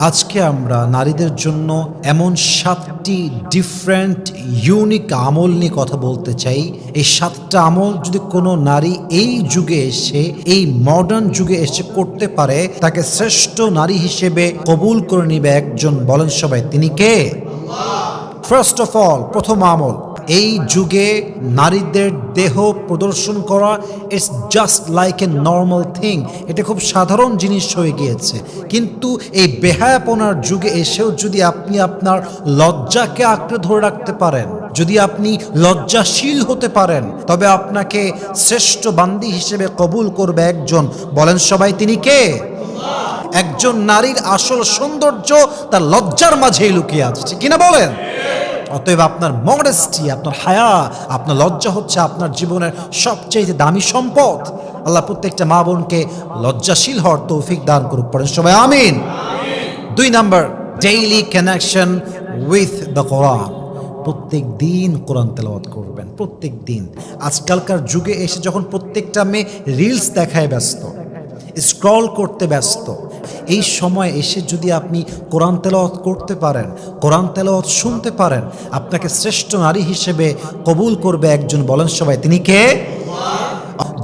আজকে আমরা নারীদের জন্য এমন 7টি ডিফারেন্ট ইউনিক আমল নিয়ে কথা বলতে চাই। এই 7টা আমল যদি কোনো নারী এই যুগে এসে, এই মডার্ন যুগে এসে করতে পারে, তাকে শ্রেষ্ঠ নারী হিসেবে কবুল করে নিবে একজন। বলেন সবাই, তিনি কে? ফার্স্ট অফ অল, প্রথম আমল, এই যুগে নারীদের দেহ প্রদর্শন করা it's just like a normal thing. এটা খুব সাধারণ জিনিস হয়ে গিয়েছে। কিন্তু এই বেহায়াপনার যুগে এসেও যদি আপনি আপনার লজ্জাকে আঁকড়ে ধরে রাখতে পারেন, যদি আপনি লজ্জাশীল হতে পারেন, তবে আপনাকে শ্রেষ্ঠ বান্দি হিসেবে কবুল করবে একজন। বলেন সবাই, তিনি কে? একজন নারীর আসল সৌন্দর্য তার লজ্জার মাঝেই লুকিয়ে আছে, ঠিক কিনা বলেন? অতএব আপনার মডেস্টি, আপনার হায়া, আপনার লজ্জা হচ্ছে আপনার জীবনের সবচেয়ে দামি সম্পদ। আল্লাহ প্রত্যেকটা মা বোনকে লজ্জাশীল হওয়ার তৌফিক দান করুক। পড়েন সবাই আমিন। 2 number, daily connection with the Quran. প্রত্যেক দিন কোরআন তেলাওয়াত করবেন, প্রত্যেক দিন। আজকালকার যুগে এসে যখন প্রত্যেকটা মেয়ে রিলস দেখায় ব্যস্ত, স্ক্রল করতে ব্যস্ত, এই সময় এসে যদি আপনি কোরআন তেলাওয়াত করতে পারেন, কোরআন তেলাওয়াত শুনতে পারেন, আপনাকে শ্রেষ্ঠ নারী হিসেবে কবুল করবে একজন। বলেন সবাই, তিনি কে?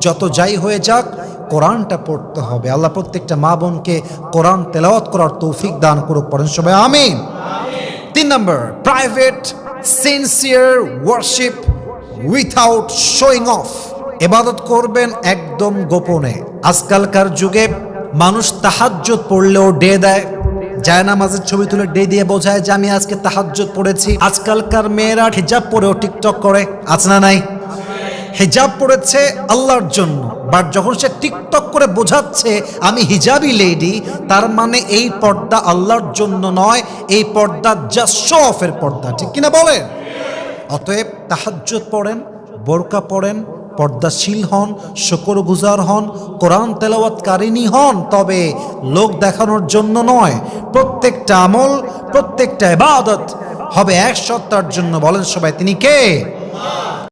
যত যাই হয়ে যাক, কোরআনটা পড়তে হবে। আল্লাহ প্রত্যেকটা মা বোনকে কোরআন তেলাওয়াত করার তৌফিক দান করুক। পড়েন সবাই আমিন। 3 number, private sincere worship without showing off. ইবাদত করবেন একদম গোপনে। আজকালকার যুগে মানুষ তাহাজ্জুদ পড়লেও ডে দেয়, জায়নামাজের ছবি তুলে ডে দিয়ে বোঝায় যে আমি আজকে তাহাজ্জুদ পড়েছি। আজকালকার মেয়েরা হিজাব পরেও টিকটক করে, আছে না নাই? হিজাব পড়েছে আল্লাহর জন্য, বাট যখন সে টিকটক করে বোঝাচ্ছে আমি হিজাবি লেডি, তার মানে এই পর্দা আল্লাহর জন্য নয়, এই পর্দা জাস্ট শো অফের পর্দা, ঠিক কিনা বলেন? অতএব তাহাজ্জুদ পড়েন, বোরকা পড়েন, পর্দাশীল হন, শুকরগুজার হন, কোরআন তেলাওয়াতকারিনী হন, তবে লোক দেখানোর জন্য নয়। প্রত্যেকটা আমল, প্রত্যেকটা ইবাদত হবে এক সত্তার জন্য। বলেন সবাই, তিনি কে?